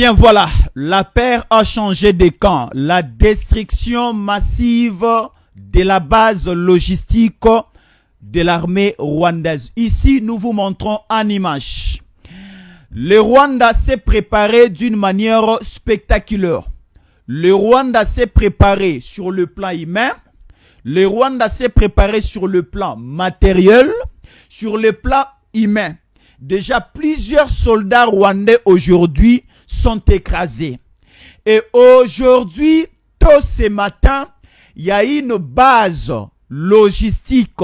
bien voilà, la paire a changé de camp. La destruction massive de la base logistique de l'armée rwandaise. Ici, nous vous montrons en image. Le Rwanda s'est préparé d'une manière spectaculaire. Le Rwanda s'est préparé sur le plan humain. Le Rwanda s'est préparé sur le plan matériel, sur le plan humain. Déjà, plusieurs soldats rwandais aujourd'hui sont écrasés. Et aujourd'hui, tôt ce matin, il y a une base logistique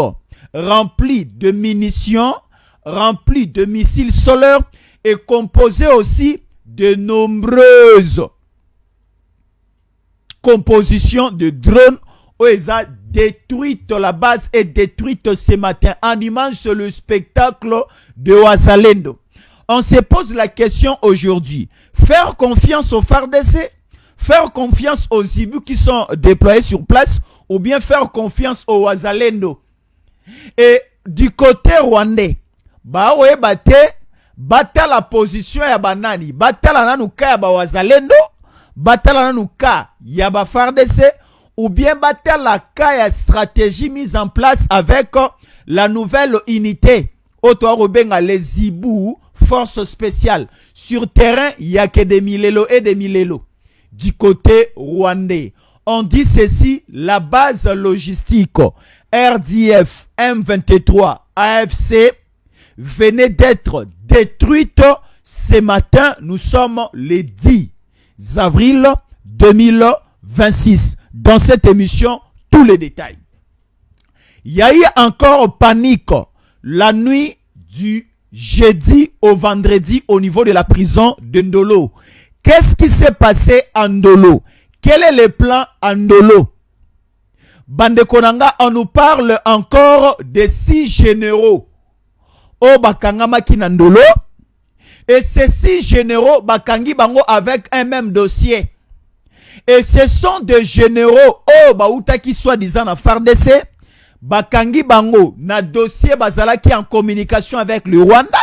remplie de munitions, remplie de missiles solaires et composée aussi de nombreuses compositions de drones où ils ont détruite, la base est détruite ce matin. En image sur le spectacle de Wazalendo. On se pose la question aujourd'hui. Faire confiance aux FARDC, faire confiance aux Zibus qui sont déployés sur place, ou bien faire confiance aux Wazalendo. Et du côté rwandais, bata la position ya banani, bata la nanuka ya ba Wazalendo, bata la nanuka ya ba FARDC, ou bien bata la ka stratégie mise en place avec la nouvelle unité les Zibou, force spéciale. Sur terrain, il n'y a que des Milelo et des Milelo. Du côté rwandais, on dit ceci, la base logistique RDF M23 AFC venait d'être détruite ce matin. Nous sommes le 10 avril 2026. Dans cette émission, tous les détails. Il y a eu encore panique la nuit du jeudi au vendredi au niveau de la prison de Ndolo. Qu'est-ce qui s'est passé à Ndolo? Quel est le plan à Ndolo? Bande Konanga, on nous parle encore de 6 généraux au Bakangama Kinandolo. Et ces 6 généraux, Bakangi Bango avec un même dossier. Et ce sont des généraux au Baouta qui soi-disant na FARDC. Bakangi Bango na dossier bazala qui en communication avec le Rwanda.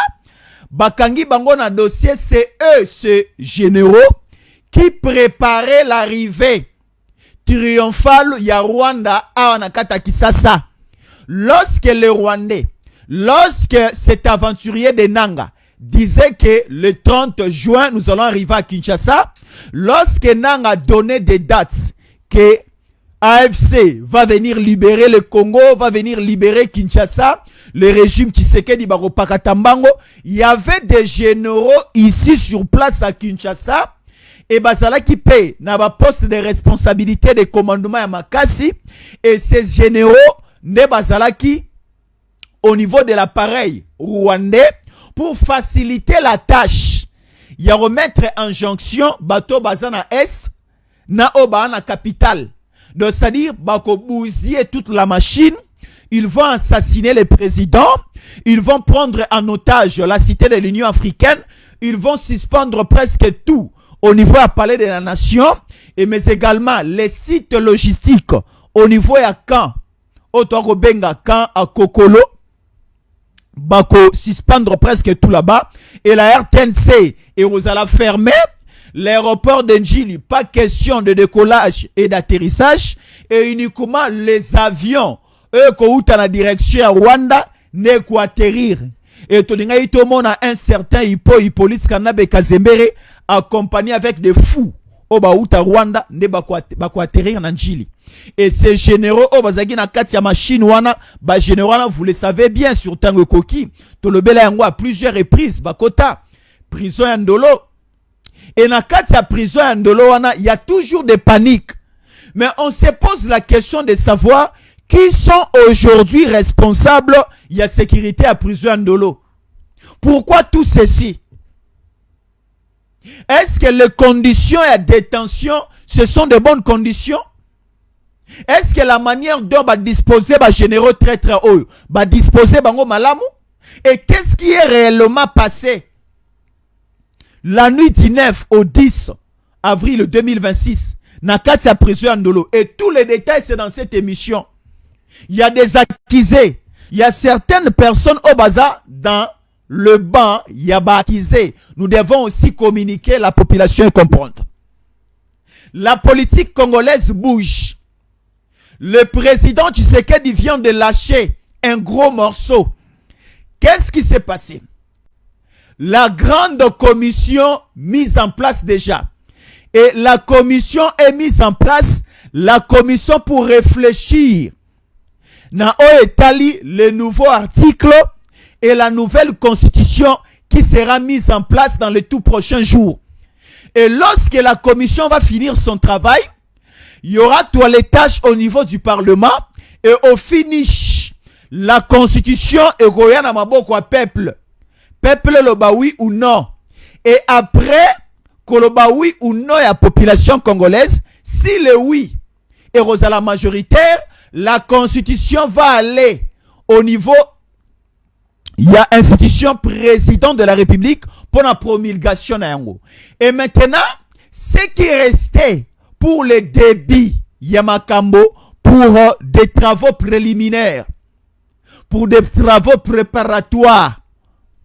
Bakangi Bango na dossier, c'est eux, ces généraux, qui préparaient l'arrivée triomphale ya Rwanda à Nakata Kisasa. Lorsque les Rwandais, lorsque cet aventurier de Nanga disait que le 30 juin, nous allons arriver à Kinshasa, lorsque Nanga a donné des dates que AFC va venir libérer le Congo, va venir libérer Kinshasa, le régime Tshisekedi Bakatabango, il y avait des généraux ici sur place à Kinshasa, et Basala qui paye na ba poste de responsabilité de commandement à Makasi, et ces généraux ne Basala qui au niveau de l'appareil rwandais pour faciliter la tâche. Il y a remettre injonction bateau Bazana Est na Oba na capitale. Donc c'est-à-dire bako bousiller toute la machine, ils vont assassiner le président, ils vont prendre en otage la cité de l'Union africaine, ils vont suspendre presque tout au niveau à Palais de la Nation, et mais également les sites logistiques au niveau à Caen, au Benga Caen à Kokolo, bako suspendre presque tout là-bas, et la RTNC et Rosala fermée. L'aéroport d'Enjili, pas question de décollage et d'atterrissage, et uniquement les avions, eux, qui ont la direction à Rwanda, n'est qu'à atterrir. Et tout le monde a un certain Hippolyte Kanabe Kazembere, accompagné avec des fous, au Baouta Rwanda, ne bako atterrir en Njili. Et ces généraux, au Bazagi na Katia machine wana, ba généraux, vous le savez bien, sur Tango Koki, to le bela yango à plusieurs reprises, bakota, prison à Ndolo. Et dans la prison il y a toujours des paniques. Mais on se pose la question de savoir qui sont aujourd'hui responsables de la sécurité à prison Ndolo. Pourquoi tout ceci? Est-ce que les conditions de détention, ce sont de bonnes conditions? Est-ce que la manière dont va disposer les généraux très très haut, va disposer bango malamu? Et qu'est-ce qui est réellement passé? La nuit du 9 au 10 avril 2026, Nakati a prison Ndolo. Et tous les détails, c'est dans cette émission. Il y a des accusés. Il y a certaines personnes au bazar dans le banc yabakisé. Nous devons aussi communiquer la population et comprendre. La politique congolaise bouge. Le président Tshisekedi vient de lâcher un gros morceau. Qu'est-ce qui s'est passé? La grande commission mise en place déjà. Et la commission est mise en place, la commission pour réfléchir. Na Etali, le nouveau article et la nouvelle constitution qui sera mise en place dans les tout prochains jours. Et lorsque la commission va finir son travail, il y aura toilettage au niveau du Parlement et au finish, la constitution est goyana maboko à peuple. Peuple le ba oui ou non. Et après, que le ba oui ou non à la population congolaise, si le oui est à la majoritaire, la constitution va aller au niveau, il y a institution président de la République pour la promulgation. Et maintenant, ce qui restait pour le débit Yamakambo, pour des travaux préliminaires, pour des travaux préparatoires,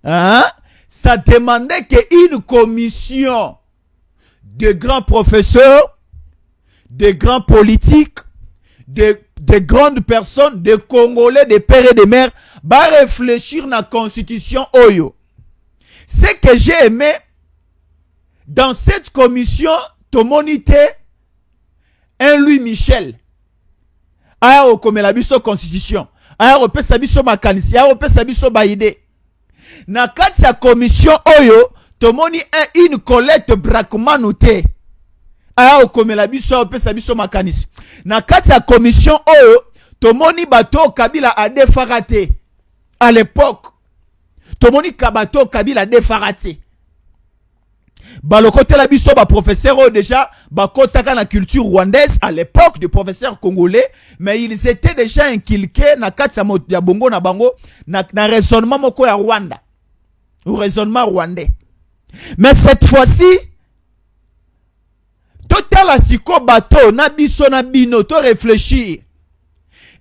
hein, ça demandait qu'une commission de grands professeurs, de grands politiques, de grandes personnes, de Congolais, de pères et de mères, va réfléchir à la constitution Oyo. Ce que j'ai aimé dans cette commission, tomonité, un Louis Michel, aya okomela biso constitution, aya opesa biso makanisi, aya opesa biso baide. Na kati ya commission Oyo, tomoni une Colette Brackmanouté, aya okomela biso, aya opesa biso makanisi. Na kati ya commission Oyo, tomoni bato Kabila a défaraté. À l'époque, tomoni kabato Kabila a défaraté. Balokote la biso ba professeur déjà bakotaka na culture rwandaise à l'époque du professeur congolais, mais ils étaient déjà inculqués na kati ya bongo na bango na raisonnement moko ya Rwanda, ou raisonnement rwandais. Mais cette fois-ci, total asiko bato na biso na bino to réfléchir.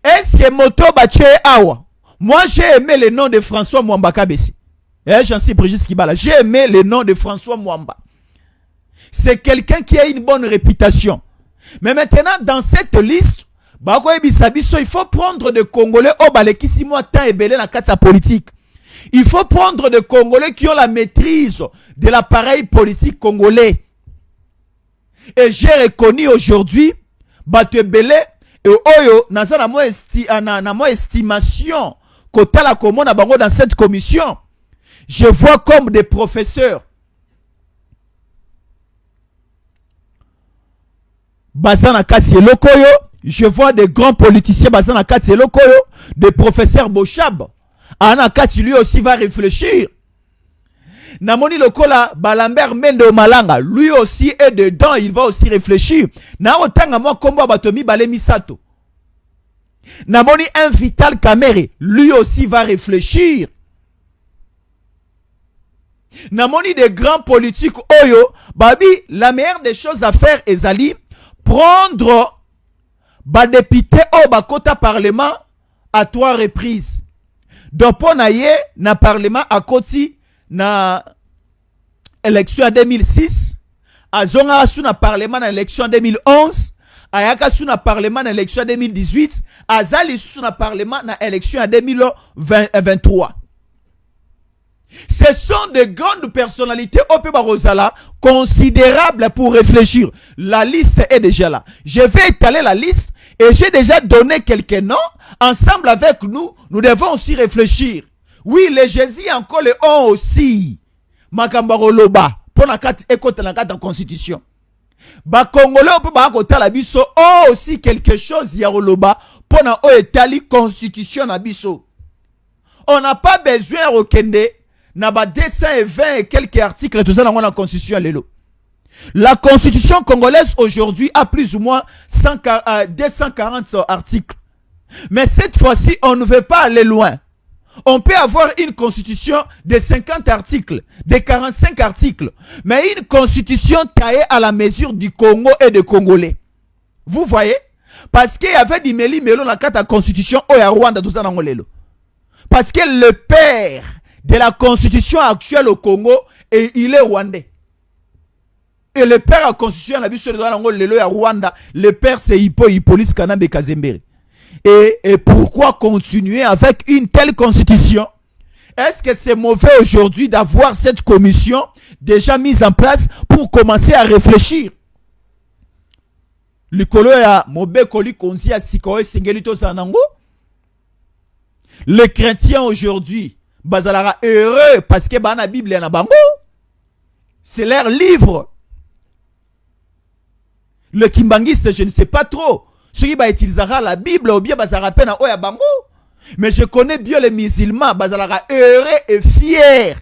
Est-ce que moto bache awa? Moi j'ai aimé le nom de François Mwamba Kabesi. J'en sais Brigitte Kibala. J'ai aimé le nom de François Mwamba. C'est quelqu'un qui a une bonne réputation. Mais maintenant, dans cette liste, il faut prendre des Congolais au balekisi moi tant et belé dans la politique. Il faut prendre des Congolais qui ont la maîtrise de l'appareil politique congolais. Et j'ai reconnu aujourd'hui, Batu Belé et Oyo, na mo estimation, kota la commune dans cette commission. Je vois comme des professeurs. Bazana Kati Lokoyo. Je vois des grands politiciens Bazana Kati Lokoyo. Des professeurs Bochab. Ana Kati lui aussi va réfléchir. Namoni Lokola Balambert Mendo Malanga. Lui aussi est dedans. Il va aussi réfléchir. Na otanga mo kombo batomi balemi sato. Namoni un Vital Kamere. Lui aussi va réfléchir. Namoni des grands politiques Oyo, babi, la meilleure des choses à faire est Zali, prendre ba député au bakota parlement à 3 reprises. Donc pour naye na parlement à koti na élection en 2006, azonga sou na parlement na élection en 2011, ayaka sou na parlement na élection en 2018, azali sou na parlement na élection en 2023. Ce sont de grandes personnalités au Péba Rosala considérables pour réfléchir. La liste est déjà là. Je vais étaler la liste et j'ai déjà donné quelques noms. Ensemble avec nous, nous devons aussi réfléchir. Oui, les Jésus encore les ont aussi. Makambaro Loba pour la carte écoute la carte de constitution. Ba Congolais au Péba Rosala biso ont aussi quelque chose Yaroloba pour na o étali constitution na biso. On n'a pas besoin de rekende. Na ba 220 et quelques articles tout ça dans la constitution lelo. La constitution congolaise aujourd'hui a plus ou moins 240 articles. Mais cette fois-ci, on ne veut pas aller loin. On peut avoir une constitution de 50 articles, de 45 articles, mais une constitution taillée à la mesure du Congo et des Congolais. Vous voyez? Parce qu'il y avait des melo dans la constitution au Rwanda tout ça dans lelo. Parce que le père de la constitution actuelle au Congo et il est rwandais. Et le père à la constitution, le Rwanda, le père c'est Hippolyte Kanambe Kazembere. Et pourquoi continuer avec une telle constitution? Est-ce que c'est mauvais aujourd'hui d'avoir cette commission déjà mise en place pour commencer à réfléchir? Les chrétiens aujourd'hui, bazalara heureux parce que la Bible est bango. C'est leur livre. Le kimbangiste, je ne sais pas trop. Ceux qui utilisera la Bible ou bien bazara pena oya bango. Mais je connais bien les musulmans, bazalara heureux et fiers.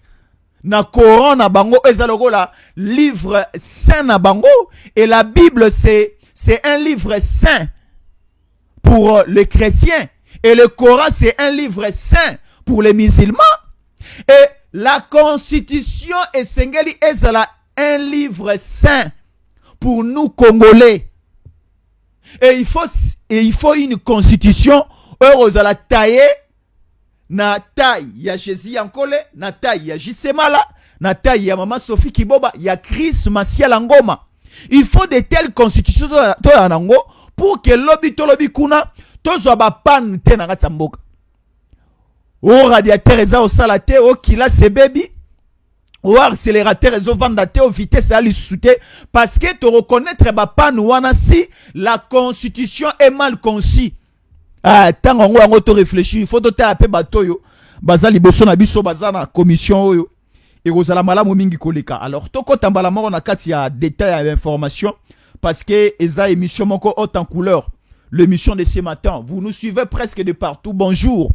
Na Coran na bango ezalogo la livre saint na bango et la Bible c'est un livre saint pour les chrétiens et le Coran c'est un livre saint pour les musulmans et la constitution est sengeli ezala un livre saint pour nous Congolais. Et il faut une constitution heureuse à la taille na taille ya Jésus Yankole, na taille ya Jisemala, na taille ya Maman Sophie Kiboba, ya Chris Masiel Angoma. Il faut de telles constitutions pour que lobi kuna tozo ba pan te na katsamboka. O radiateur eza o salate o kila se baby. O accélérateur ezo vanda te o vitesse ali soute parce que te reconnaître ba pan wana si la constitution est mal conçue. Ah, tant on to réfléchir, il faut te taper batoyo. Bazali boso na biso bazana commission oyo. Et rozala malamu mingi koleka. Alors toko tambala moko na kati ya détails et information parce que eza émission moko haute en couleur. L'émission de ce matin, vous nous suivez presque de partout. Bonjour.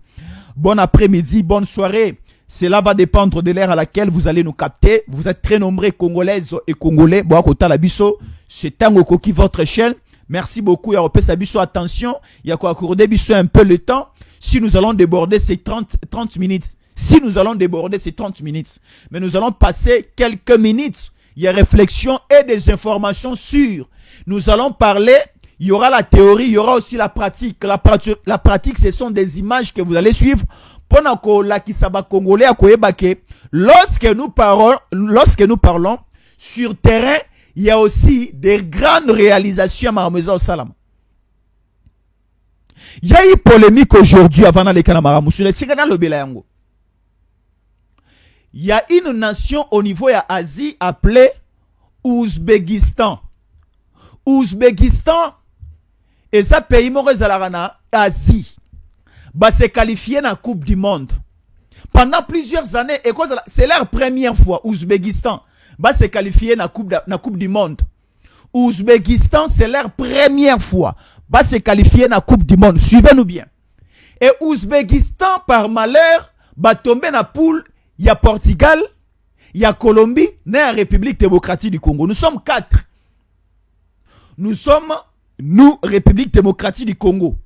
Bon après-midi, bonne soirée. Cela va dépendre de l'ère à laquelle vous allez nous capter. Vous êtes très nombreux Congolaises et Congolais. Bon kota la biso, c'est Tango Koki votre chaîne. Merci beaucoup. Ya repé sa biso attention. Ya ko accorder biso un peu le temps. Si nous allons déborder ces 30 minutes. Si nous allons déborder ces 30 minutes. Mais nous allons passer quelques minutes. Il y a réflexion et des informations sûres. Nous allons parler. Il y aura la théorie, il y aura aussi la pratique. La pratique, ce sont des images que vous allez suivre. Pendant la kisaba congolais à Koyebake, lorsque nous parlons sur terrain, il y a aussi des grandes réalisations à Marmaison Salam. Il y a eu polémique aujourd'hui avant d'aller à Maramoussoul. Il y a une nation au niveau de l'Asie appelée Ouzbékistan. Ouzbékistan est un pays en Asie. Bah, c'est qualifié dans la Coupe du Monde. Pendant plusieurs années, c'est leur première fois, Ouzbékistan. Bah, c'est qualifié dans la Coupe du Monde. Ouzbékistan, c'est leur première fois. Bah, c'est qualifié dans la Coupe du Monde. Suivez-nous bien. Et Ouzbékistan, par malheur, bah, tombé dans la poule, il y a Portugal, il y a Colombie, il y a la République démocratique du Congo. Nous sommes 4. Nous sommes, République démocratique du Congo.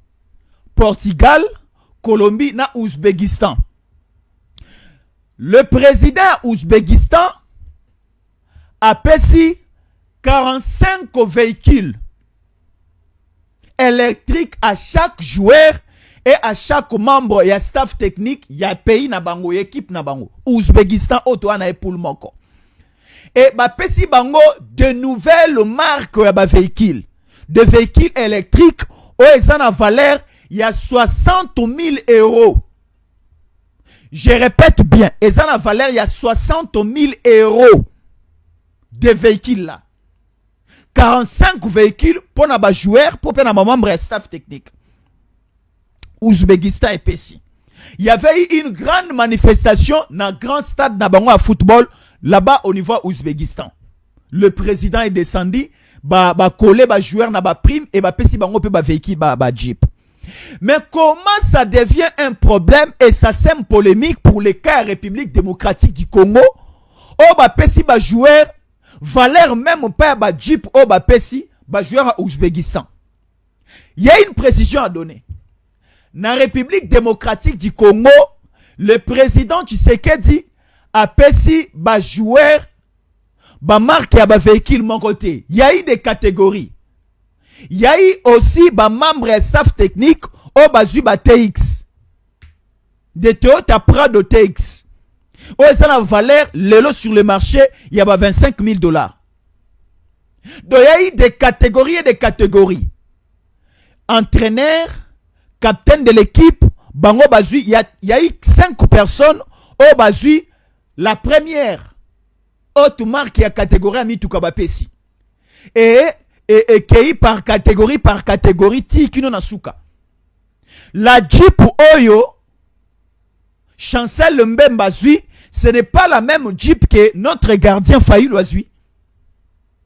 Portugal, Colombie, na Ouzbékistan. Le président Ouzbékistan a payé 45 véhicules électriques à chaque joueur et à chaque membre. Il y a staff technique, il y a pays na bango, équipe na bango. Ouzbékistan, Otoana et Poulmoko. Et bah pesi bango de nouvelles marques de véhicules. De véhicules électriques, où ils ont la valeur, il y a 60 000 euros. Je répète bien, ils ont la valeur, il y a 60 000 euros de véhicules là. 45 véhicules pour les joueurs, pour les membres et staff technique. Ouzbékistan et Pessi. Il y avait eu une grande manifestation dans le grand stade de football là-bas au niveau Ouzbékistan. Le président est descendu, coller joueur na prime et Pessi bango pe véhicule jeep. Mais comment ça devient un problème et ça sème polémique pour les cas République démocratique du Congo? Pessi joueur valeur même pas jeep Pessi joueur à Ouzbékistan. Il y a une précision à donner. Dans la République démocratique du Congo, le président Tshisekedi a Pessi joueur marque à véhicule mon côté. Il y a eu des catégories. Il y a eu aussi membre et staff technique au TX. De Toyota Prado TX. Oh, ça a valeur, lelo sur le marché, il y a 25 000 dollars. Donc, il y a eu des catégories et des catégories. Entraîneur, capitaine de l'équipe, bango bazui, il y a eu 5 personnes au bazui, la première haute marque y a catégorie à Mituka Bapesi. Et qui par catégorie, ti kino nasuka. La Jeep Oyo, Chancel Mbemba Zui, ce n'est pas la même Jeep que notre gardien Faïl Oazui.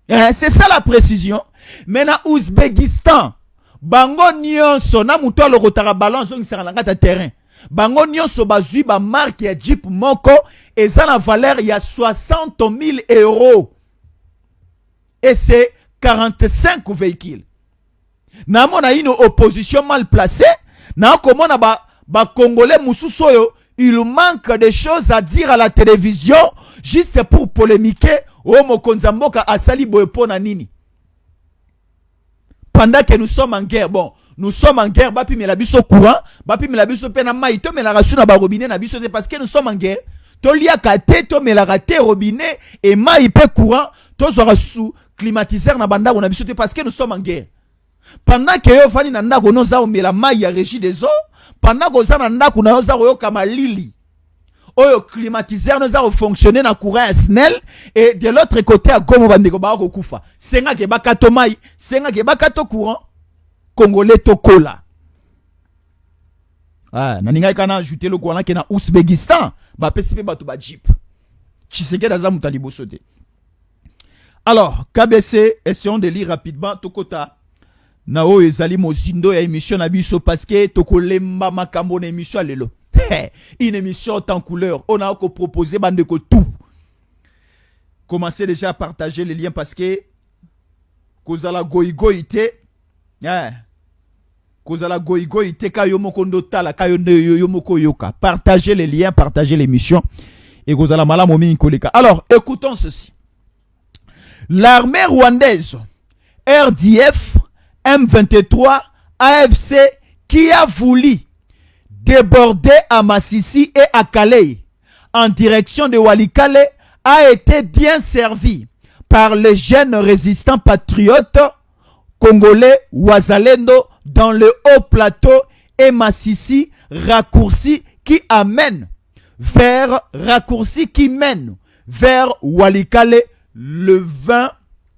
C'est ça la précision. Mais na Ouzbékistan, bango nyonso na muto lo rotara ballon zongi sarangata terrain. Bango nyonso bazui ba marque ya Jeep moko et ça la valeur il y a 60 000 euros. Et c'est 45 véhicules. Na mona une opposition mal placée. Na komona ba Congolais mususoyo, il manque des choses à dire à la télévision juste pour polémiquer. Oh mokonzamboka asali boepona nini. Pendant que nous sommes en guerre, bon, nous sommes en guerre, bapi melabiso courant, bapi melabiso pena maïto, mais la rasu na ba robinet na biso, parce que nous sommes en guerre. To lia kate, to melarate robinet, et maïpe courant, to zora sous climatiseur na banda on a biso, parce que nous sommes en guerre. Pendant que yo fani na ndako no za o mela maï ya régie des eaux, pendant que za na ndako na yo za yo kama lili. Oyo climatiseur nous a fonctionné na courant SNEL et de l'autre côté à Gomo bandeko ba ko kufa. Senga ke bakato mai, senga ke bakato courant congolais to kola. Ah, na ninga kana ajouter le courant ke na Ouzbékistan, ba pesipe bato ba Jeep. Tshisekedi aza mutali bosote. Alors, KBC, essayons de lire rapidement tokota na o ezali mozindo ya émission na biso parce que tokolemba makambo na émission lelo. Une émission en couleur. On a encore proposé bandeko tout. Commencez déjà à partager les liens parce que kozala goigoite. Kozala goigoite ka yomoko ndotala ka yomoko yoka. Partagez les liens, partagez l'émission et kozala malamu mingi koleka. Alors, écoutons ceci. L'armée rwandaise RDF M23 AFC qui a voulu déborder à Massissi et à Calais en direction de Walikale a été bien servi par les jeunes résistants patriotes congolais Wazalendo dans le haut plateau et Massissi raccourci qui mène vers Walikale le 20,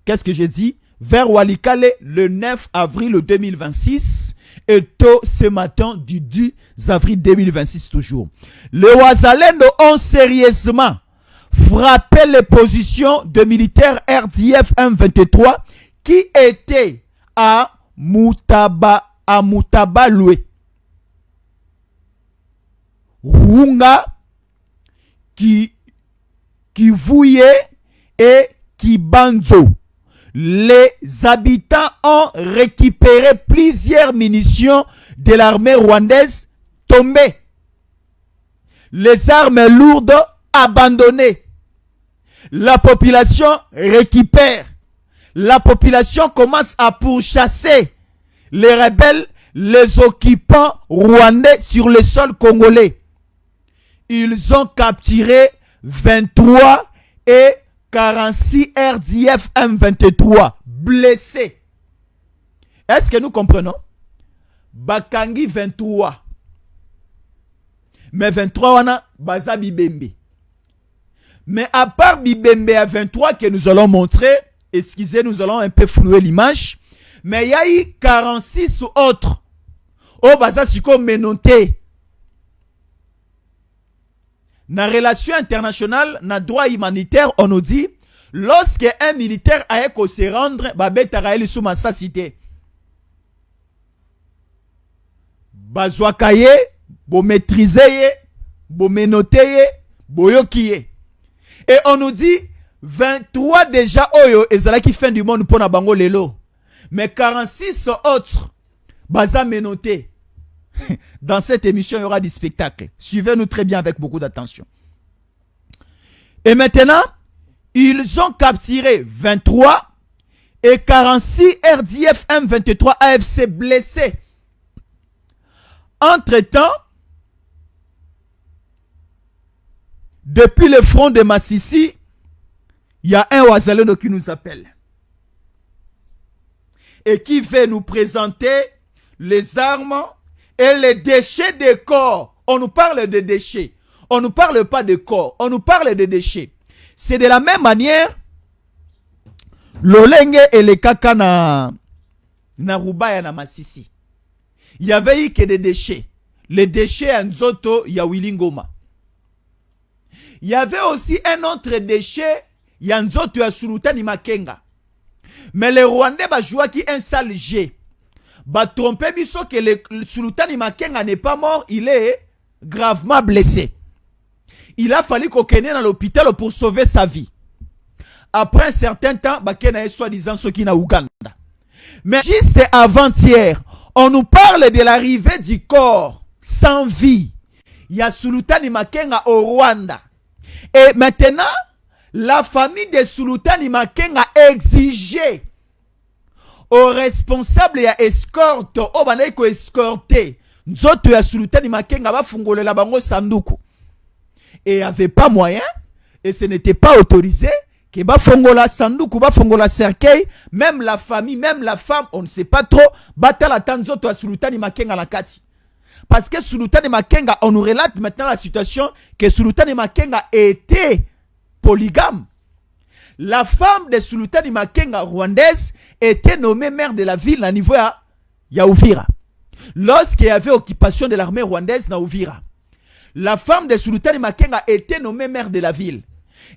qu'est-ce que j'ai dit? Vers Walikale le 9 avril 2026 et tôt ce matin du 10 avril 2026 toujours. Les Wazalendo ont sérieusement frappé les positions de militaires RDF M23 qui étaient à Mutabaloué, Runga, Kivuye et Kibanzo. Les habitants ont récupéré plusieurs munitions de l'armée rwandaise tombées. Les armes lourdes abandonnées. La population récupère. La population commence à pourchasser les rebelles, les occupants rwandais sur le sol congolais. Ils ont capturé 23 et 46 RDF M23 blessés. Est-ce que nous comprenons? Bakangi 23. Mais 23 wana baza Bibembe. Mais à part Bibembe à 23 que nous allons montrer, excusez, nous allons un peu flouer l'image, mais il y a eu 46 autres. Oh baza siko menoté. Dans la relation internationale, dans le droit humanitaire, on nous dit, lorsque un militaire a éco se rendre, babetara sous ma cité. Bazwakaye, bo maîtriser, bo menoter, bo yokiye. Et on nous dit, 23 déjà oyo, ezala qui fin du monde pour na bango lelo. Mais 46 autres, baza menoter. Dans cette émission, il y aura des spectacles. Suivez-nous très bien avec beaucoup d'attention. Et maintenant, ils ont capturé 23 et 46 RDF M23 AFC blessés. Entre-temps, depuis le front de Massissi, il y a un Wazalendo qui nous appelle. Et qui veut nous présenter les armes et les déchets des corps. On nous parle de déchets. On ne nous parle pas de corps. On nous parle de déchets. C'est de la même manière, l'olenge et le kaka na Rubaya na Massissi. Il y avait eu que des déchets. Les déchets à Nzoto, il y a Willingoma. Il y avait aussi un autre déchet, il y a Nzoto ya Sultani Makenga. Mais les Rwandais ba joué qui un sale jet. Ba trompé biso que le Sultani Makenga n'est pas mort, il est gravement blessé. Il a fallu qu'on kenne dans l'hôpital pour sauver sa vie. Après un certain temps, ba kena soi-disant ceux qui na Ouganda. Mais juste avant-hier, on nous parle de l'arrivée du corps sans vie. Il y a Sultani Makenga au Rwanda. Et maintenant, la famille de Sultani Makenga exigeait aux responsables ya escorte, au baneko escorté, nzoto ya Sultani Makenga ba fungole la bango sanduku. Et il n'y avait pas moyen, et ce n'était pas autorisé, que ba fongola sanduku, ba fongola cercueil, même la famille, même la femme, on ne sait pas trop, batala tanzoto ya Sultani Makenga na kati. Parce que Sultani Makenga, on nous relate maintenant la situation que Sultani Makenga était polygame. La femme de Sultani Makenga rwandaise était nommée maire de la ville à niveau ya Uvira. Lorsqu'il y avait occupation de l'armée rwandaise na Uvira, la femme de Sultani Makenga était nommée maire de la ville.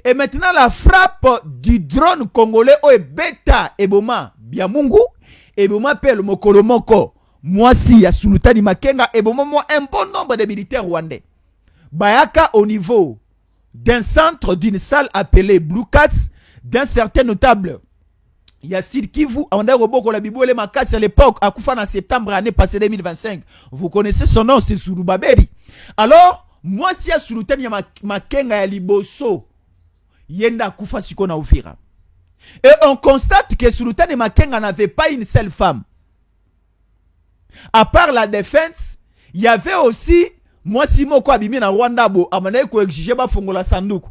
Et maintenant la frappe du drone congolais au beta eboma biamungu eboma pel mokolomoko moi si ya Sultani Makenga eboma un bon nombre de militaires rwandais. Bayaka au niveau d'un centre, d'une salle appelée Blue Cats, d'un certain notable Yacine Kivu, on a robot la Bible et Makassi à l'époque, à Koufa en septembre année passée 2025. Vous connaissez son nom, c'est Surubaberi. Alors, moi si ya Sultani Makenga ya Liboso, yenda Koufa Sikona Uvira. Et on constate que Sultani Makenga n'avait pas une seule femme. À part la défense, il y avait aussi moi si moko abimi na Rwanda bo amanaye ko exige ba fongola sanduku.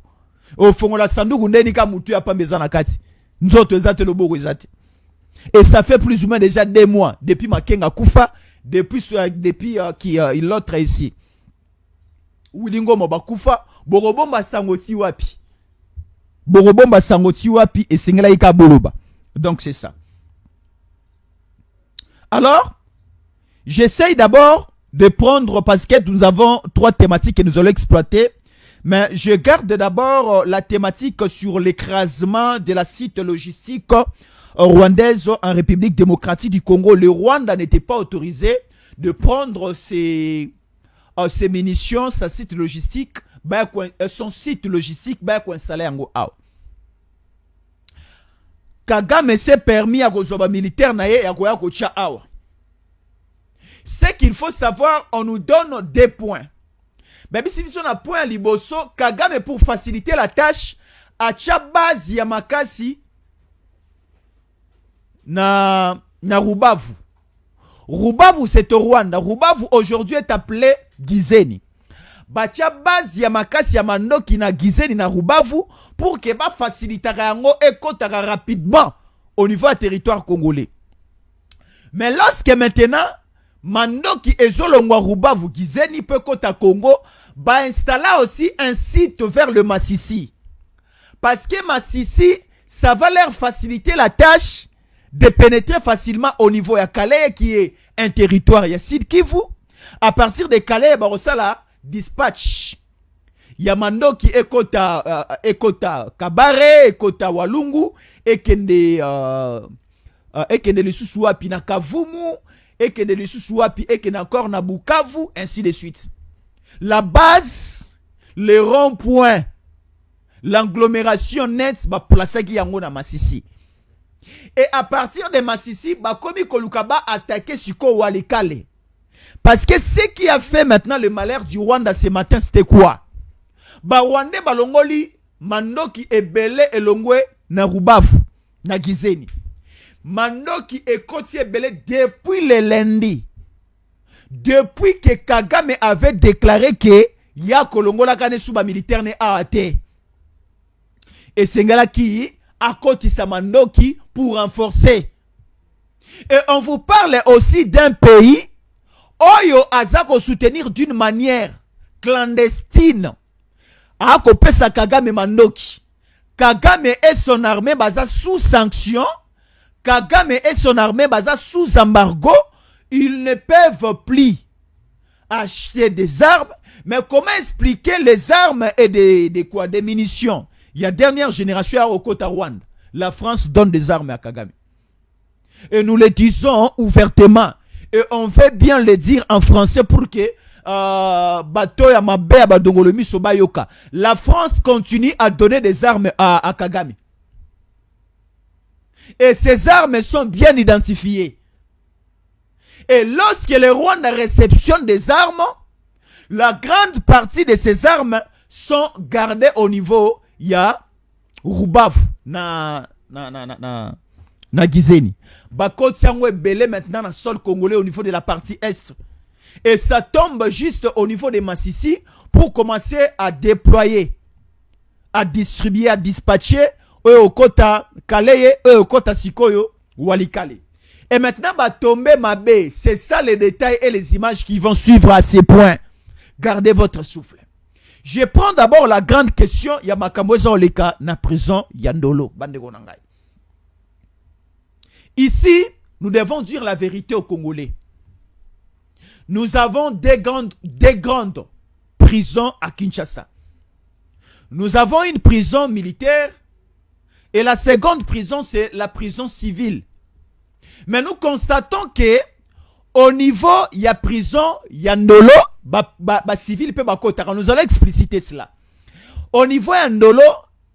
O fongola sanduku ndeni ka mutu ya pambeza na kati. Nzoto ezate loboko ezate. Et ça fait plus ou moins déjà 2 mois depuis Makenga Koufa, depuis l'autre ici. Wilingo mo bakufa, borobomba sangoti wapi. Borobomba sangoti wapi et singela ika boloba. Donc c'est ça. Alors, j'essaye d'abord de prendre, parce que nous avons 3 thématiques que nous allons exploiter, mais je garde d'abord la thématique sur l'écrasement de la site logistique rwandaise en République démocratique du Congo. Le Rwanda n'était pas autorisé de prendre ses munitions, son site logistique, installé en Ao. Kagame s'est permis à Gozoba militaire naye ya koya kocha Awa. Ce qu'il faut savoir, on nous donne 2 points. Mais si on a point liboso, Kagame pour faciliter la tâche, a base ya makasi na Rubavu. Rubavu c'est au Rwanda. Rubavu aujourd'hui est appelé Gizeni. Bacha base ya makasi ya mandoki na Gizeni na Rubavu pour que ba facilitera yango et kotara rapidement au niveau du territoire congolais. Mais lorsque maintenant Mandoki ezolongwa Rubavu Gizeni peut kota Congo, ba installa aussi un site vers le Massissi. Parce que Massissi, ça va leur faciliter la tâche de pénétrer facilement au niveau de Calais qui est un territoire ya Sud Kivu. À partir de Calais, ba osala dispatch. Ya Mandoki ekota Kabare, ekota Walungu, ekende lisusu wapi na Kavumu, ekende lisusu wapi ekende encore na Bukavu, ainsi de suite. La base, les ronds-points, l'agglomération nette ba placer ki yango na Massissi. Et à partir de Massissi, ba komi kolukaba attaquer Siko Walikale. Parce que ce qui a fait maintenant le malheur du Rwanda ce matin, c'était quoi? Ba Rwandais balongoli Mandoki ebele elongwe na Rubavu, na Gizeni. Mandoki ekoti ebele depuis le lundi. Depuis que Kagame avait déclaré que ya kolongola kane suba militaire ne aate. Et sengala ki akotisa mandoki pour renforcer. Et on vous parle aussi d'un pays oyo azako soutenir d'une manière clandestine. Ako pesa Kagame mandoki. Kagame et son armée baza sous sanction. Kagame et son armée baza sous embargo. Ils ne peuvent plus acheter des armes. Mais comment expliquer les armes et des munitions? Il y a dernière génération au Kota Rwanda. La France donne des armes à Kagame. Et nous le disons ouvertement. Et on veut bien le dire en français pour que la France continue à donner des armes à Kagame. Et ces armes sont bien identifiées. Et lorsque le Rwanda réceptionne des armes, la grande partie de ces armes sont gardées au niveau ya Rubavu na Gizeni. Bakot Sangwe belé maintenant dans le sol congolais au niveau de la partie est. Et ça tombe juste au niveau de Massissi pour commencer à déployer, à distribuer, à dispatcher au Kota Kaleye, au Kota Sikoyo, Walikale. Et maintenant, bah tomber Mabé, c'est ça les détails et les images qui vont suivre à ces points. Gardez votre souffle. Je prends d'abord la grande question, il y a Makamweza Oleka na prison Yandolo, Bandego Nangai. Ici, nous devons dire la vérité aux Congolais. Nous avons des grandes prisons à Kinshasa. Nous avons une prison militaire et la seconde prison, c'est la prison civile. Mais nous constatons que au niveau, il y a prison, il y a Ndolo, civil, nous allons expliciter cela. Au niveau de Ndolo,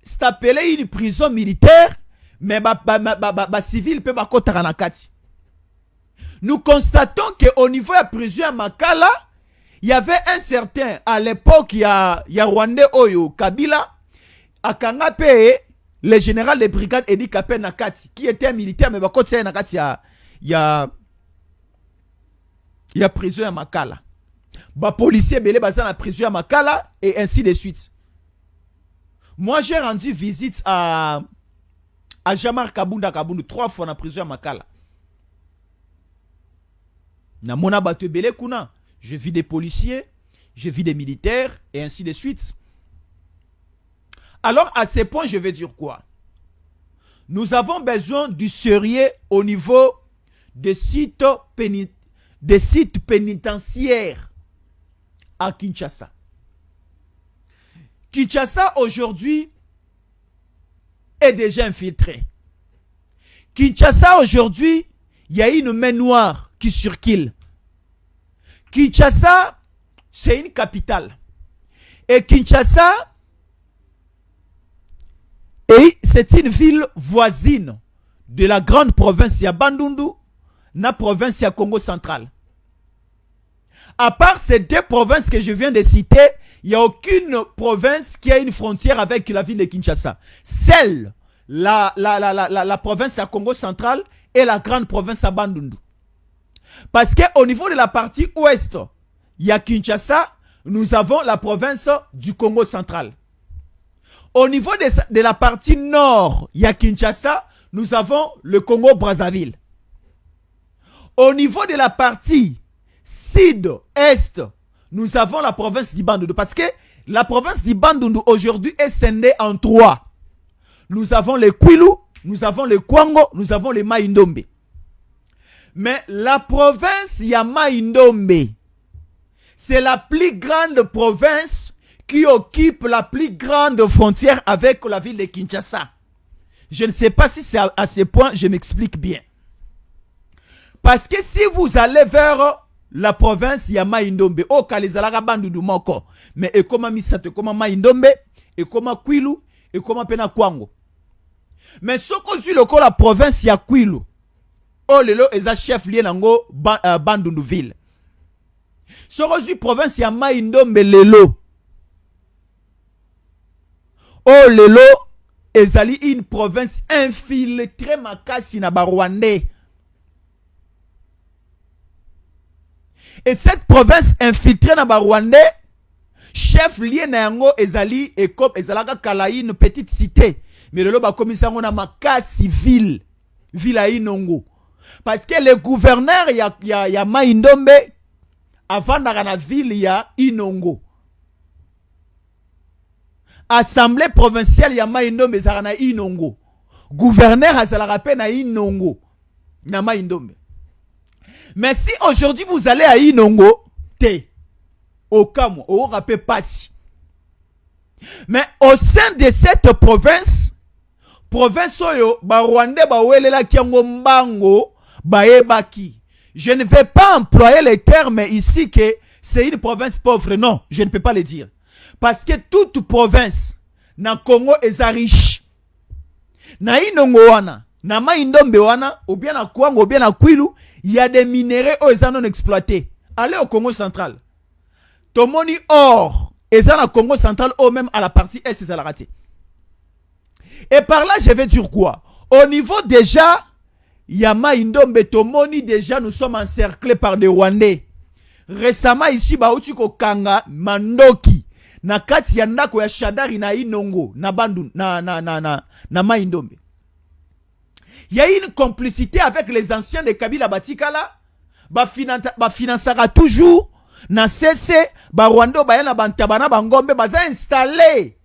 c'est appelé une prison militaire, mais civil peut pas nous constatons qu'au niveau de la prison à Makala, il y avait un certain, à l'époque, il y a Rwandais Oyo, Kabila, Akangape, le général de brigade Edi Kape Nakati, qui était un militaire, mais Nakati, il y a prison à Makala. Policier belé basé la prison à Makala, et ainsi de suite. Moi, j'ai rendu visite à Jamar Kabunda 3 fois dans la prison à Makala. Na mona batu belé kuna. Je vis des policiers, je vis des militaires, et ainsi de suite. Alors, à ce point, je vais dire quoi? Nous avons besoin du sérieux au niveau des sites pénitentiaires à Kinshasa. Kinshasa, aujourd'hui, est déjà infiltré. Kinshasa, aujourd'hui, il y a une main noire qui circule. Kinshasa, c'est une capitale. Et Kinshasa, c'est une ville voisine de la grande province de Bandundu, la province de Congo central. À part ces deux provinces que je viens de citer, il n'y a aucune province qui a une frontière avec la ville de Kinshasa. Seule la province de Congo central et la grande province de Bandundu. Parce qu'au niveau de la partie ouest, il y a Kinshasa, nous avons la province du Congo central. Au niveau de la partie nord, il y a Kinshasa, nous avons le Congo-Brazzaville. Au niveau de la partie sud-est, nous avons la province d'Ibandundu. Parce que la province d'Ibandundu aujourd'hui est scindée en 3. Nous avons les Kwilu, nous avons les Kwango, nous avons les Maïndombe. Mais la province Yamaïndombe, c'est la plus grande province qui occupe la plus grande frontière avec la ville de Kinshasa. Je ne sais pas si c'est à ce point, je m'explique bien. Parce que si vous allez vers la province Yamaïndombe, au Kalizalaga Bandundu Moko, mais et comme Misato, comme Maïndombe, et comme Kwilu, et comme Pena Kwango. Mais ce qu'on suit la province ya Kwilu, oh lelo eza chef lié nango Bandundu ville. Ce qu'on suit province ya Maïndombe lelo. Oh lelo ezali une province infiltrée makasi na Rwandais. Et cette province infiltrée na Rwandais, chef lié na yango ezali ekop ezalaka kala une petite cité mais lelo ba komisa ngo na makasi ville à Inongo parce que le gouverneur ya Mai-Ndombe avant na ville ya Inongo assemblée provinciale ya Mai-Ndombe ezalaka na Inongo gouverneur azalaka pe na Inongo na Mai-Ndombe. Mais si aujourd'hui vous allez à Inongo te au Kamwa au rappel passi. Mais au sein de cette province oyo ba Rwandais ba welela kiango mbango ba ebaki. Je ne vais pas employer les termes ici que c'est une province pauvre, non, je ne peux pas le dire. Parce que toute province na Congo est riche. Na Inongo wana, na Mai-Ndombe wana, ou bien na Kwango, ou bien na Kwilu, il y a des minéraux non exploités. Allez au Congo central. Tomoni or, et ça na Congo central, ou même à la partie est, c'est à la raté. Et par là, je vais dire quoi? Au niveau déjà, Yama Indombe Tomoni, déjà, nous sommes encerclés par des Rwandais. Récemment, ici, Bautiko Kanga, Mandoki, na kati ya ndako ya Shadari na Inongo, na Bandu, na Mai-Ndombe. Il y a une complicité avec les anciens de Kabila Batikala, financera toujours, na cessé, Rwanda, Bayana Bantabana, Bangombe, baza installé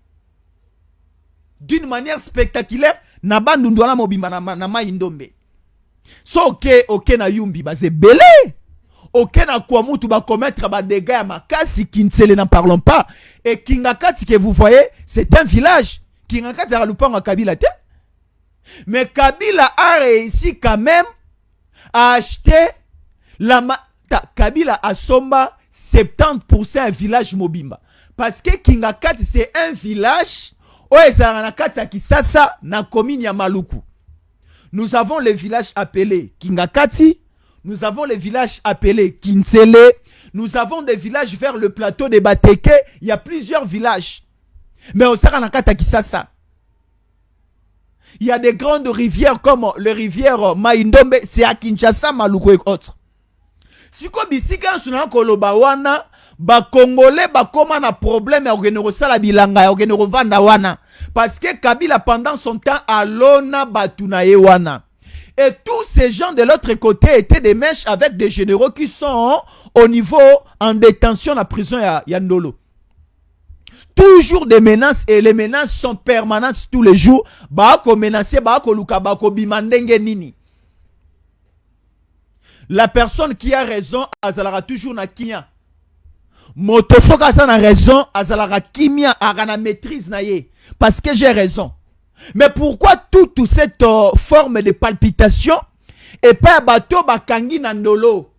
d'une manière spectaculaire, na Bandu, na Mobimba, na Mai-Ndombe. So ok na yumbi ba c'est belé. Ok na kwa mutu ba commettre ba dégâts ya makasi Kinsele n'en parlons pas. Et Kingakati que vous voyez, c'est un village. Kingakati a lupango Kabila te. Mais Kabila a réussi quand même à acheter Kabila a somba 70% un village Mobimba. Parce que Kingakati c'est un village où ezana kati ya Kisasa na commune ya Maluku. Nous avons les villages appelés Kingakati, nous avons les villages appelés Kinsele, nous avons des villages vers le plateau de Bateke, il y a plusieurs villages. Mais au Saranakata Kisasa, il y a des grandes rivières comme la rivière Mai-Ndombe, c'est à Kinshasa, Maluku et autres. Si ko bisika suna koloba wana, ba Congolais ba koma na problème ya ogenero sala bilanga ya ogenero vanda wana. Parce que Kabila pendant son temps à l'ona batuna wana. Et tous ces gens de l'autre côté étaient des mèches avec des généraux qui sont au niveau en détention à la prison ya Ndolo. Toujours des menaces et les menaces sont permanentes tous les jours. Bako menacé, bako luka, bako bimandenge nini. La personne qui a raison, azalara toujours na kinya. Motosoka sa na raison, azalara kimia, agana maîtrise na ye. Parce que j'ai raison. Mais pourquoi toute cette forme de palpitation et pas bateau bakangi nandolo?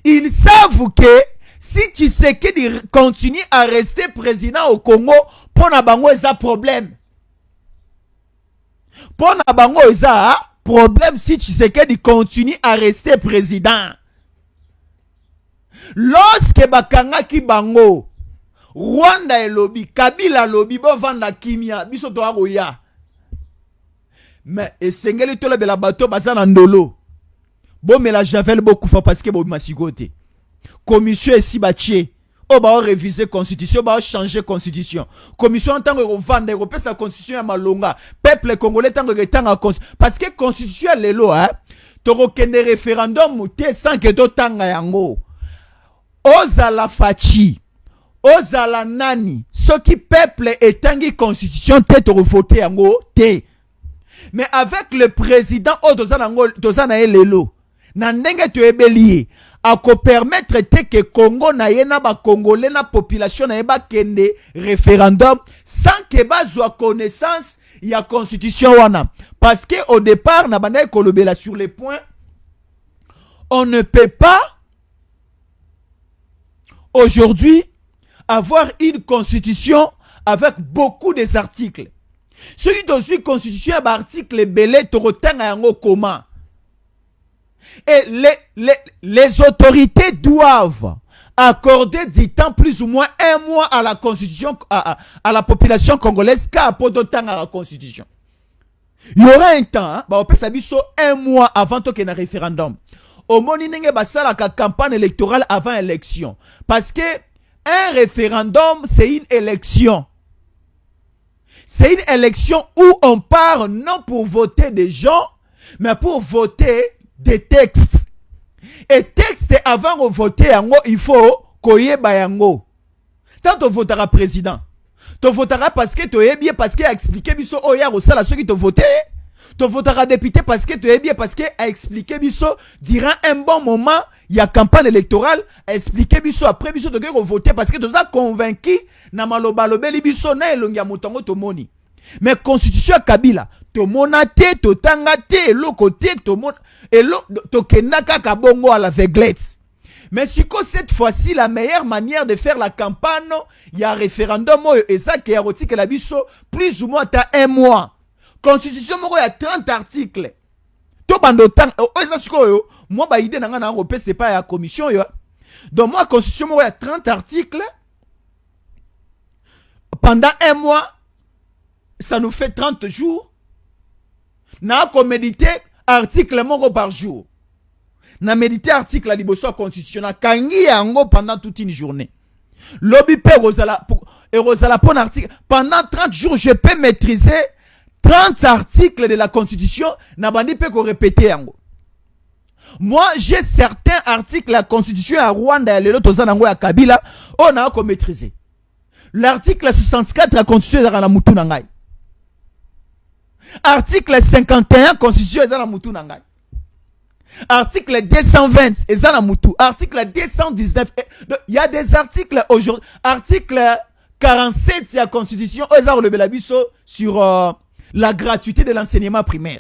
Ils savent que si Tshisekedi continue à rester président au Congo, pour na bango eza problème. Pour na bango eza problème si Tshisekedi continue à rester président. Lorsque bakanga ki bango, Rwanda et lobby, Kabila lobby, bo vanda kimia, biso to aroya. Mais esengeli tole bela bato bazana ndolo. Bo me la javel beaucoup fa parce que bo masigote. Commission esi batie. O ba réviser constitution, ba changer constitution. Commission en tant que vanda européen sa constitution ya malonga. Peuple congolais tant que tanga parce que constitution lelo to kende référendum muté sans que do tanga yango. Ozala fachi. Ozala nani, ce qui peuple etangi constitution te voter yango te. Mais avec le président Dozana Lelo, nandenge to ebelié, a ko permettre te que Congo na yena ba Congolais na population na yeba kende référendum sans que bazwa connaissance ya constitution wana. Parce que au départ na banda kolobela sur les points, on ne peut pas aujourd'hui avoir une constitution avec beaucoup des articles. Celui dans une constitution a article belé torotanga yango comment. Et les autorités doivent accorder du temps plus ou moins un mois à la constitution, à la population congolaise car pour d'autant à la constitution. Il y aura un temps, on peut s'habiller un mois avant qu'il y ait un référendum. Au moment où on a la campagne électorale avant l'élection. Parce que Un référendum, c'est une élection. C'est une élection où on part non pour voter des gens, mais pour voter des textes. Et texte, avant de voter, il faut koyeba yango. Tant tu voteras président, tu voteras parce que tu es bien, parce qu'il a expliqué biso oya rosala ceux qui te voté. Tu voteras député parce que tu es bien, parce qu'il a expliqué biso durant un bon moment, il y a campagne électorale, a expliqué biso après biso tu vas voter parce que tu es convaincu na maloba lobeli biso na elongia mutongo to moni. Mais constitution Kabila, to monate, to tangate, eloko te, to mon elo to kenaka kabongo à l'aveuglette. Mais si cette fois-ci, la meilleure manière de faire la campagne, il y a un référendum et ça qui a retiré que la biso plus ou moins à un mois. Constitution, il y a 30 articles. Tout bando temps, moi, bah, idée n'a pas c'est pas la commission. Donc, moi, constitution, il y a 30 articles. Pendant un mois, ça nous fait 30 jours. N'a qu'on méditer article par jour. Na méditer article la liboso constitutionnel kangi yango pendant toute une journée. Lobby pe rosala pour article pendant 30 jours je peux maîtriser 30 articles de la constitution na bandi pe ko répéter yango. Moi j'ai certains articles de la constitution à Rwanda lelo toza nango ya Kabila on a ko maîtriser. L'article 64 de la constitution za na mutu na ngai. Article 51 constitution za na mutu na ngai. Article 220 et Zanamoutou. Article 219. Il y a des articles aujourd'hui. Article 47 c'est la constitution. Sur la gratuité de l'enseignement primaire.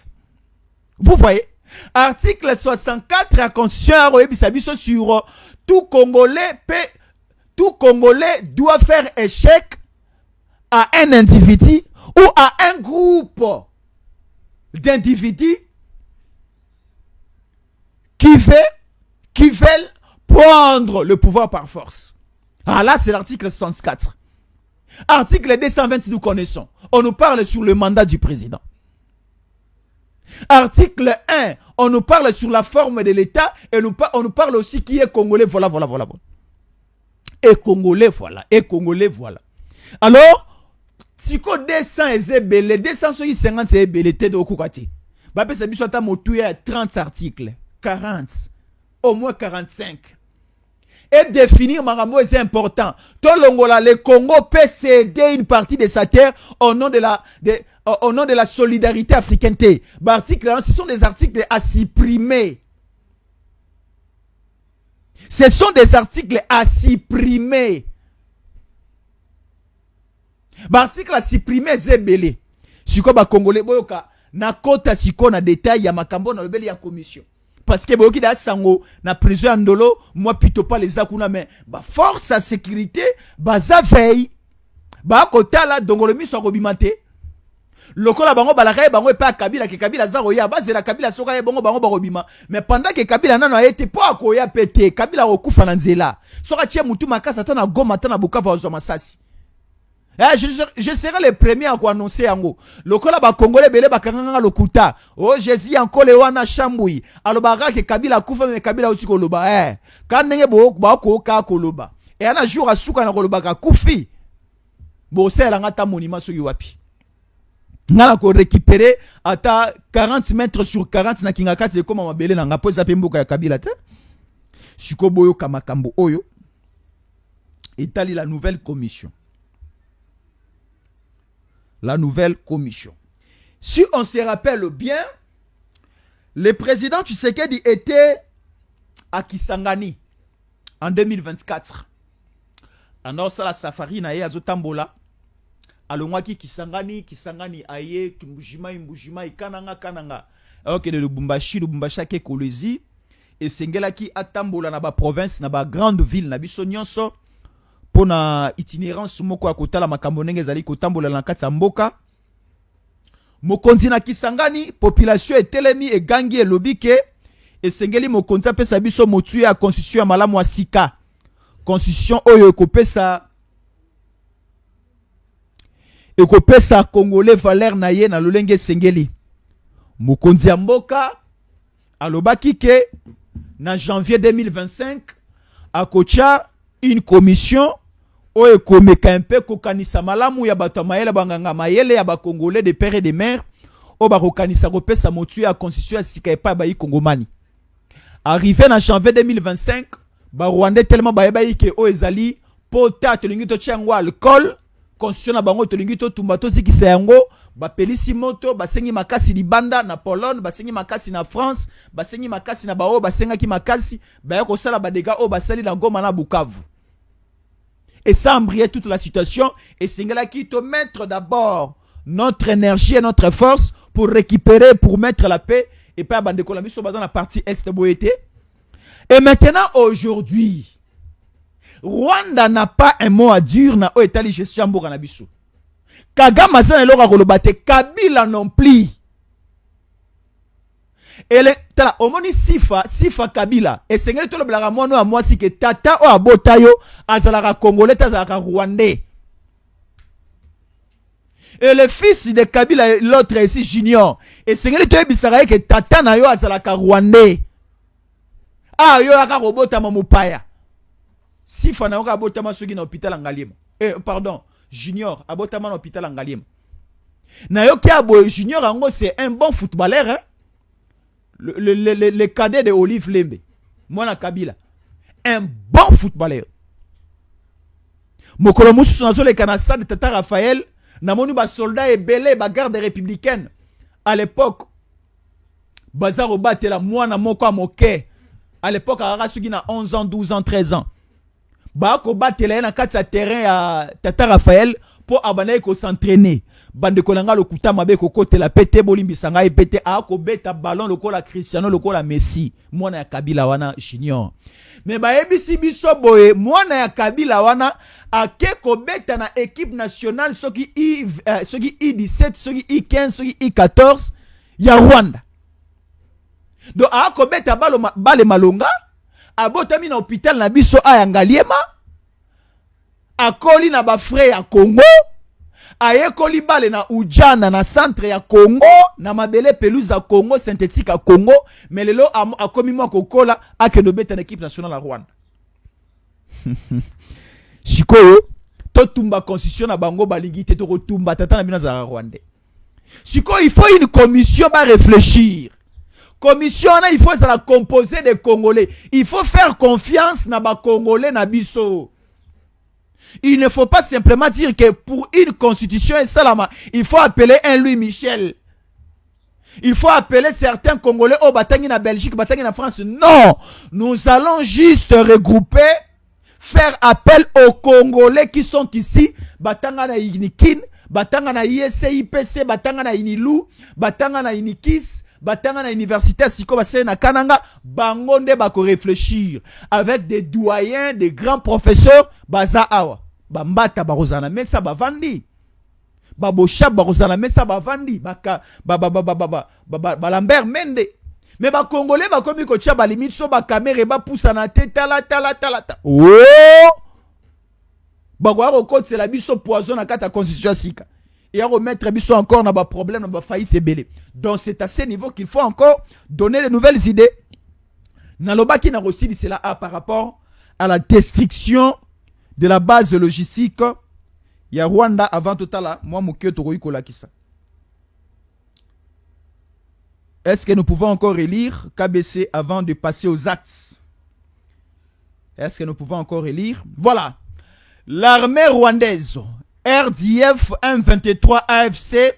Vous voyez? Article 64 la constitution sur tout Congolais doit faire échec à un individu ou à un groupe d'individus qui veulent prendre le pouvoir par force. Ah là, c'est l'article 64. Article 220, nous connaissons. On nous parle sur le mandat du président. Article 1, on nous parle sur la forme de l'État et on nous parle aussi qui est Congolais. Voilà. Et Congolais, voilà. Et Congolais, voilà. Alors, si ko 200 et 200 et 50 et belé de Okukati. Bah, c'est bien, ça m'a 30 articles. 40, au moins 45. Et définir Marambo c'est important. Tolongola, le Congo peut céder une partie de sa terre au nom de la solidarité africaine. Ce sont des articles à supprimer. Ce sont des articles à supprimer. Article à supprimer zebele. Siko ba Congolais boyoka na kota siko na détail ya makambo na lobeli ya commission. Parce que boki da sango na prison andolo moi plutôt pas les akuna mais ba force à sécurité ba za veille ba kota la dongolo miso kobimate lokola bango balaka bango e pa Kabila ke Kabila za roya ba zela Kabila soka e bango ba robima mais pendant que Kabila nano a été pas akoya pété Kabila okufa na nzela soka tie mutu makasa ta na Goma ta na Bukavu wa masasi. Je serai le premier à annoncer yango. Lokola ba Congolais belé ba kanganga lokuta. Oh Jésus encore le wana chambui. Alobara ke Kabila kufa me Kabila uti koloba. Kanenge bo ba ko ka koloba. Et un jour à suka na koloba ka kufi. Bo sela ngata monima soki wapi. Ngala ko récupérer ata 40 mètres sur 40 na kingakati comme mabele na ngapo za pemboka ya Kabila te. Siko boyo kamakambo oyo. Etali la nouvelle commission. La nouvelle commission. Si on se rappelle bien, le président Tshisekedi était à Kisangani en 2024. Alors ça la safari na ye azotambola. Alongwaki Kisangani aye Mbujima kananga. Alors que le Lubumbashi ke Kolwezi et sengelaki atambola na ba province na ba grande ville na biso nyonso. Pour na itinérance moko ya kotala makambo ndenge ezali kotambola na kati ya mboka mokonzi na Kisangani population etelemi egangi elobi ke esengeli mokonzi apesa biso motu ya constitution ya malamu ya sika constitution oyo ekopesa congolais valeur na ye na lolenge esengeli mokonzi ya mboka alobaki ke na janvier 2025 akocha une commission oye komeka un peu kokanisa malamu ya bato mayele banganga mayele ya ba Congolais de père et de mère o ba kokanisa kopesa motu ya constitution ya sika epa ba yi Kongomani. Arrivé en janvier 2025, ba Rwandais tellement ba yi ke o ezali pota tolingi to tiango alcool constitution na bango tolingi to tumba to sikisa yango ba pelisi moto basengi makasi libanda na Pologne basengi makasi na France basengi makasi na bao basenga ki makasi ba ya kosala ba dégâts o basali na Goma na Bukavu. Et ça embrayait toute la situation. Et c'est là qui te mettre d'abord notre énergie et notre force pour récupérer, pour mettre la paix. Et pas bande de Colombie, dans la partie est de Boété. Et maintenant, aujourd'hui, Rwanda n'a pas un mot à dire na Oetali gestion pour Kanabiso. Kagame San Elora Golobate, Kabila non plus. Et le tala omoni sifa Kabila et sengeli to le blaga mono a moi si que tata o abotayo azalaka congolais azalaka rwandais. Et le fils de Kabila l'autre ici Junior et sengeli to ebisaka que tata na yo azalaka rwandais. Ah yo aka robota mamupaya. Sifa na yo abota masugi na hôpital Ngaliema. Pardon, Junior abota na hôpital Ngaliema. Na yo ki abo Junior ango c'est un bon footballeur hein? Le cadet de Olive Lembe, Mwana Kabila, un bon footballeur. Mokolo musu nazo le kanasa de Tata Raphaël, namoni ba soldat et belé ba garde républicaine. À l'époque, bazaro batela mwana moko moke. À l'époque, ara sugi na 11 ans, 12 ans, 13 ans. Ba ko batela na kati ya terrain à Tata Raphaël pour abanaye ko s'entraîner. Bande kolanga lokuta mabe kokote la pete bolimbi sanga epete a ko beta ballon lokola Cristiano lokola Messi mwana ya Kabila wana Junior. Mais ba ebisi biso boye mwana ya Kabila wana ake ko beta na équipe nationale soki I17 soki I15 soki I14 ya Rwanda. Do a ko beta bale malonga abotami na hôpital na biso a Ngaliema akoli na ba frère ya Congo. Aye kolibale na Ujana na centre ya Congo na mabele pelouse ya Congo synthétique ya Congo mais lelo akomi mwa kokola akedobeta na équipe nationale ya Rwanda. Sikoyo to tumba constitution na bango balingi te to tumba tata na bina za Rwanda. Sikoyo il faut une commission ba réfléchir. Commission na il faut ça la composer des Congolais. Il faut faire confiance na ba Congolais na biso. Il ne faut pas simplement dire que pour une constitution et salama, il faut appeler un Louis Michel. Il faut appeler certains Congolais au Batangi na Belgique, Batangi na France. Non, nous allons juste regrouper, faire appel aux Congolais qui sont ici, Batanga na Inikin, Batanga na ISCIPC, Batanga na Inilou, Batanga na Inikis, Batanga na Université Siko Basé na Kananga, Bangonde bako réfléchir avec des doyens, des grands professeurs, Baza Awa. Bambata barozana mesa bavandi babosha barozana mesa bavandi baka Lambert Mende mais ba congolais ba komi ko tia ba limite so ba caméra ba poussa na tête tala oh ba kwa ko c'est la biso poison na kata constitution sika et à remettre biso encore na ba problème na ba faillite c'est belé. Donc c'est à ce niveau qu'il faut encore donner de nouvelles idées na lobaki na rosili cela par rapport à la destruction de la base logistique il y a Rwanda avant total moi mukio toroyi kolakisa. Est-ce que nous pouvons encore relire KBC avant de passer aux actes? Est-ce que nous pouvons encore relire? Voilà. L'armée rwandaise RDF 123 AFC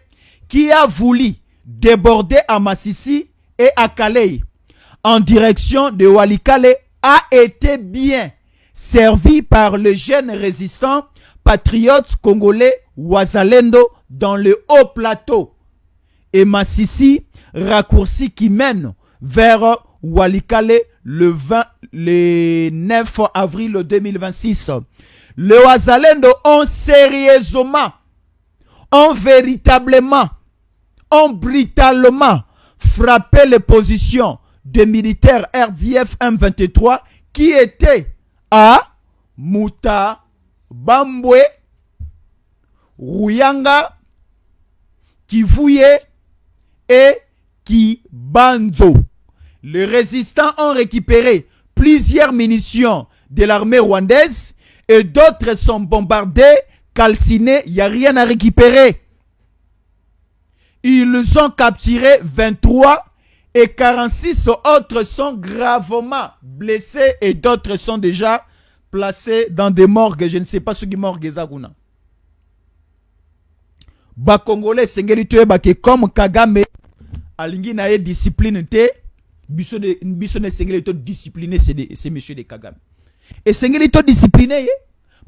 qui a voulu déborder à Massissi et à Calais en direction de Walikale a été bien servi par le jeune résistant patriote congolais Wazalendo dans le haut plateau et Massissi raccourci qui mène vers Walikale le 9 avril 2026. Le Wazalendo ont sérieusement, ont véritablement, ont brutalement frappé les positions des militaires RDF M23 qui étaient à Muta, Bambwe, Ruyanga, Kivuye et Kibanzo. Les résistants ont récupéré plusieurs munitions de l'armée rwandaise et d'autres sont bombardés, calcinés, il n'y a rien à récupérer. Ils ont capturé 23 et 46 autres sont gravement blessés et d'autres sont déjà placés dans des morgues. Je ne sais pas ce qui morgue Zaguna. Ba Congolais sengeli toyeba ke comme Kagame alingi na ye discipline te biso ne sengeli to discipliner ces messieurs de Kagame. Et sengeli to discipliner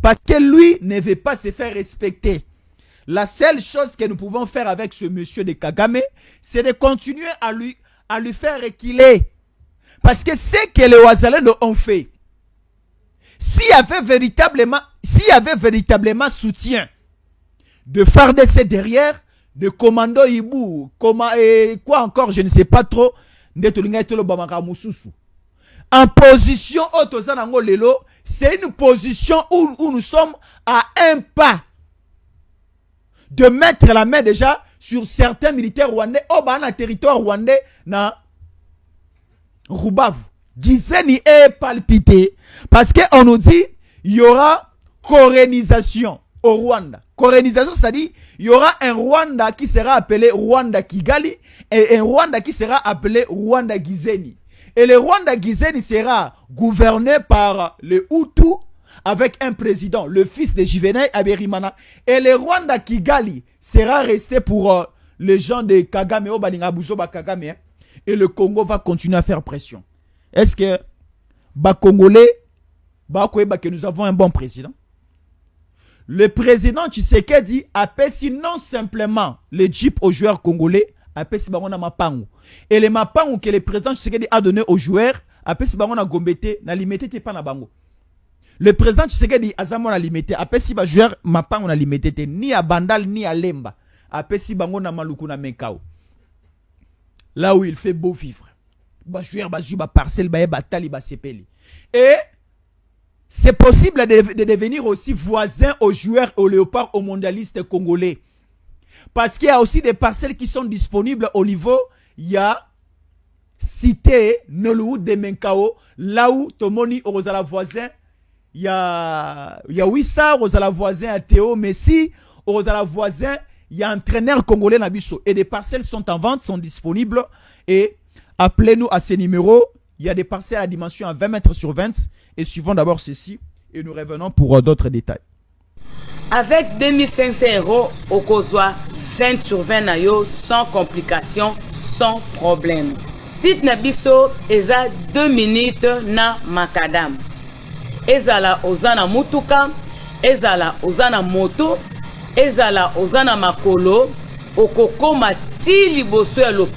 parce que lui ne veut pas se faire respecter. La seule chose que nous pouvons faire avec ce monsieur de Kagame, c'est de continuer à lui faire reculer. Parce que ce que les Ouazalendo ont fait, s'il y avait véritablement soutien de FARDC derrière, de Commando Ibou, et quoi encore, je ne sais pas trop, en position lelo, c'est une position où nous sommes à un pas de mettre la main déjà sur certains militaires rwandais au territoire rwandais na Rubavu. Gizeni est palpité parce qu'on nous dit il y aura corénisation au Rwanda. Corénisation, c'est-à-dire il y aura un Rwanda qui sera appelé Rwanda Kigali et un Rwanda qui sera appelé Rwanda Gizeni. Et le Rwanda Gizeni sera gouverné par le Hutu avec un président, le fils de Juvenal Aberimana. Et le Rwanda Kigali sera resté pour les gens de Kagame, Kagame. Et le Congo va continuer à faire pression. Est-ce que Congolais, que nous avons un bon président? Le président Tshisekedi appelle non simplement les jeeps aux joueurs congolais, appelle si bango na mapangu. Et les mapangu que le président Tshisekedi a donné aux joueurs, appelle si bango na gombete, na limité pas na bango. Le président Tshisekedi azamo na limité, appelle si ba joueur mapangu na limité ni à Bandal ni à Lemba, appelle si bango na maluku na Menkao. Là où il fait beau vivre. Ba joueur ba ba parcelle ba batali ba sepeli. Et c'est possible de devenir aussi voisin aux joueurs, aux léopards, aux mondialistes congolais. Parce qu'il y a aussi des parcelles qui sont disponibles au niveau, il y a cité Nolou de Menkao, là où Tomoni Orozala voisin, il y a Wissa Orozala voisin à Théo Messi, Orozala voisin, il y a un entraîneur congolais Nabiso. Et des parcelles sont en vente, sont disponibles. Et appelez-nous à ces numéros. Il y a des parcelles à dimension à 20 mètres sur 20. Et suivons d'abord ceci. Et nous revenons pour d'autres détails. Avec 2500 euros, au Kozwa, 20 sur 20 nayo, sans complications, sans problème. Site Nabiso, eza 2 minutes na Makadam. Ezala ozana mutuka, ezala ozana moto, ezala ozana makolo, okokoma ti liboso ya lopa.